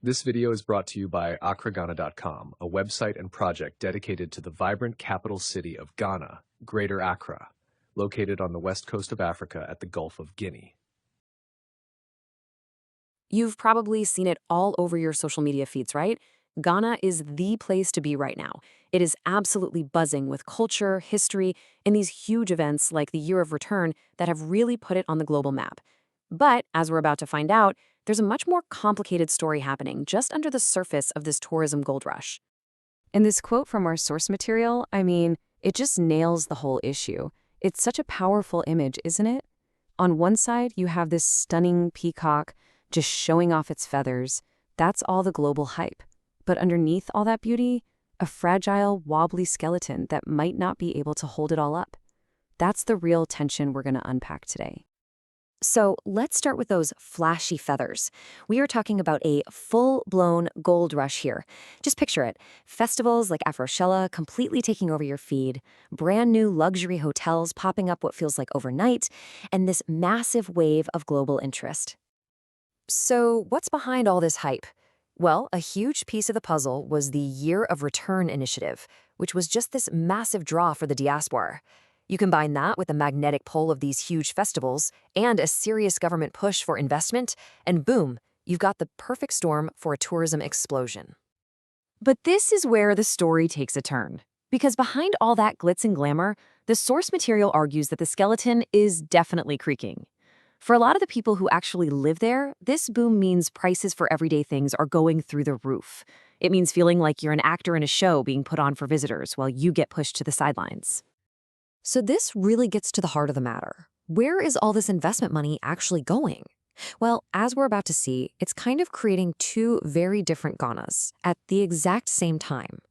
This video is brought to you by AccraGhana.com, a website and project dedicated to the vibrant capital city of Ghana, Greater Accra, located on the west coast of Africa at the Gulf of Guinea. You've probably seen it all over your social media feeds, right? Ghana is the place to be right now. It is absolutely buzzing with culture, history, and these huge events like the Year of Return that have really put it on the global map. But, as we're about to find out, there's a much more complicated story happening just under the surface of this tourism gold rush. And this quote from our source material, it just nails the whole issue. It's such a powerful image, isn't it? On one side, you have this stunning peacock just showing off its feathers. That's all the global hype. But underneath all that beauty, a fragile, wobbly skeleton that might not be able to hold it all up. That's the real tension we're going to unpack today. So let's start with those flashy feathers. We are talking about a full-blown gold rush here. Just picture it. Festivals like Afroshella completely taking over your feed, brand new luxury hotels popping up what feels like overnight, and this massive wave of global interest. So what's behind all this hype? Well, a huge piece of the puzzle was the Year of Return initiative, which was just this massive draw for the diaspora. You combine that with the magnetic pull of these huge festivals and a serious government push for investment, and boom, you've got the perfect storm for a tourism explosion. But this is where the story takes a turn. Because behind all that glitz and glamour, the source material argues that the skeleton is definitely creaking. For a lot of the people who actually live there, this boom means prices for everyday things are going through the roof. It means feeling like you're an actor in a show being put on for visitors while you get pushed to the sidelines. So this really gets to the heart of the matter. Where is all this investment money actually going? Well, as we're about to see, it's kind of creating two very different Ghanas at the exact same time.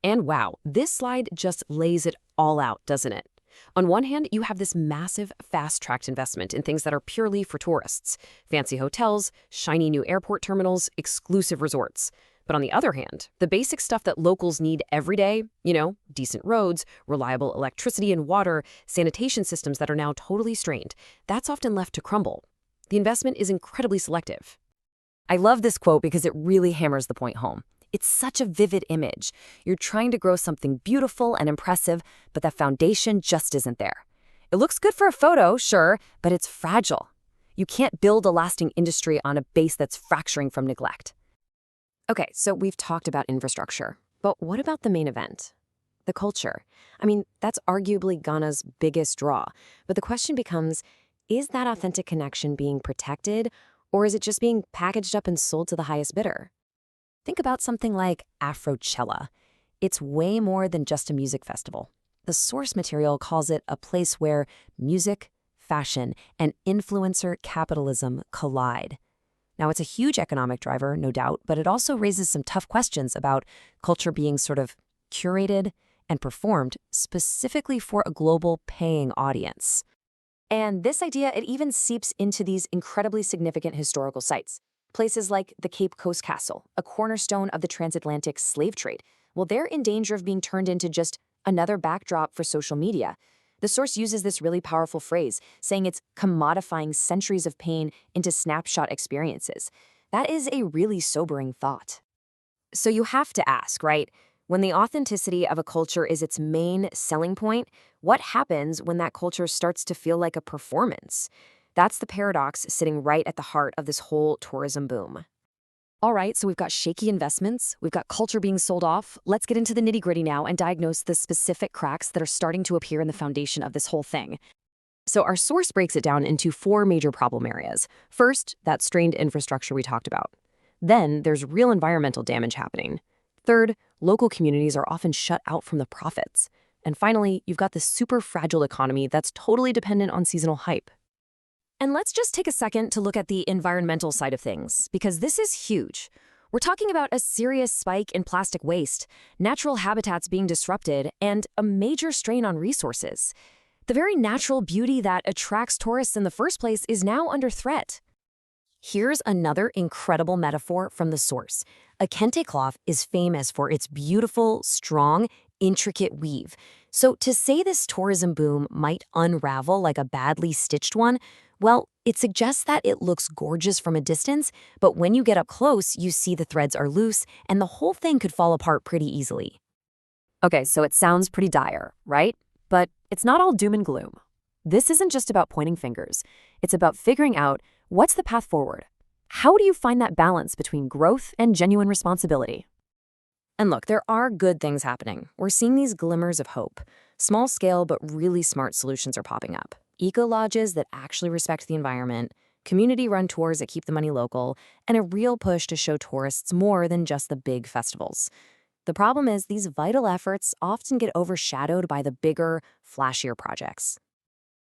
And wow, this slide just lays it all out, doesn't it? On one hand, you have this massive, fast-tracked investment in things that are purely for tourists. Fancy hotels, shiny new airport terminals, exclusive resorts. But on the other hand, the basic stuff that locals need every day, decent roads, reliable electricity and water, sanitation systems that are now totally strained, that's often left to crumble. The investment is incredibly selective. I love this quote because it really hammers the point home. It's such a vivid image. You're trying to grow something beautiful and impressive, but the foundation just isn't there. It looks good for a photo, sure, but it's fragile. You can't build a lasting industry on a base that's fracturing from neglect. Okay, so we've talked about infrastructure, but what about the main event? The culture. That's arguably Ghana's biggest draw, but the question becomes, is that authentic connection being protected, or is it just being packaged up and sold to the highest bidder? Think about something like Afroshella. It's way more than just a music festival. The source material calls it a place where music, fashion, and influencer capitalism collide. Now, it's a huge economic driver, no doubt, but it also raises some tough questions about culture being sort of curated and performed specifically for a global paying audience. And this idea, it even seeps into these incredibly significant historical sites. Places like the Cape Coast Castle, a cornerstone of the transatlantic slave trade. Well, they're in danger of being turned into just another backdrop for social media. The source uses this really powerful phrase, saying it's commodifying centuries of pain into snapshot experiences. That is a really sobering thought. So you have to ask, right? When the authenticity of a culture is its main selling point, what happens when that culture starts to feel like a performance? That's the paradox sitting right at the heart of this whole tourism boom. All right, so we've got shaky investments, we've got culture being sold off. Let's get into the nitty-gritty now and diagnose the specific cracks that are starting to appear in the foundation of this whole thing. So our source breaks it down into four major problem areas. First, that strained infrastructure we talked about. Then there's real environmental damage happening. Third, local communities are often shut out from the profits. And finally, you've got this super fragile economy that's totally dependent on seasonal hype. And let's just take a second to look at the environmental side of things, because this is huge. We're talking about a serious spike in plastic waste, natural habitats being disrupted, and a major strain on resources. The very natural beauty that attracts tourists in the first place is now under threat. Here's another incredible metaphor from the source. A kente cloth is famous for its beautiful, strong, intricate weave. So to say this tourism boom might unravel like a badly stitched one, well, It suggests that it looks gorgeous from a distance, but when you get up close, you see the threads are loose and the whole thing could fall apart pretty easily. Okay, so it sounds pretty dire, right? But it's not all doom and gloom. This isn't just about pointing fingers. It's about figuring out what's the path forward. How do you find that balance between growth and genuine responsibility? And look, there are good things happening. We're seeing these glimmers of hope. Small scale but really smart solutions are popping up. Eco-lodges that actually respect the environment, community-run tours that keep the money local, and a real push to show tourists more than just the big festivals. The problem is these vital efforts often get overshadowed by the bigger, flashier projects.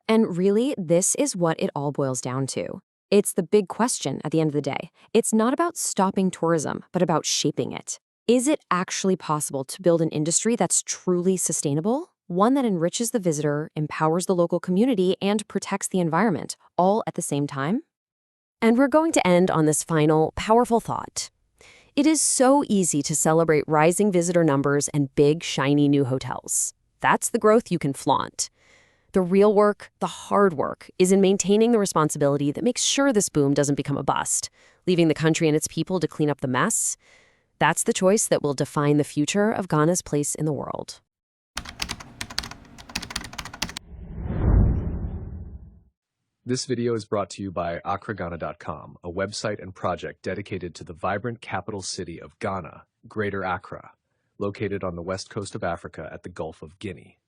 And really, this is what it all boils down to. It's the big question at the end of the day. It's not about stopping tourism, but about shaping it. Is it actually possible to build an industry that's truly sustainable? One that enriches the visitor, empowers the local community, and protects the environment, all at the same time? And we're going to end on this final, powerful thought. It is so easy to celebrate rising visitor numbers and big, shiny new hotels. That's the growth you can flaunt. The real work, the hard work, is in maintaining the responsibility that makes sure this boom doesn't become a bust, leaving the country and its people to clean up the mess. That's the choice that will define the future of Ghana's place in the world. This video is brought to you by AccraGhana.com, a website and project dedicated to the vibrant capital city of Ghana, Greater Accra, located on the west coast of Africa at the Gulf of Guinea.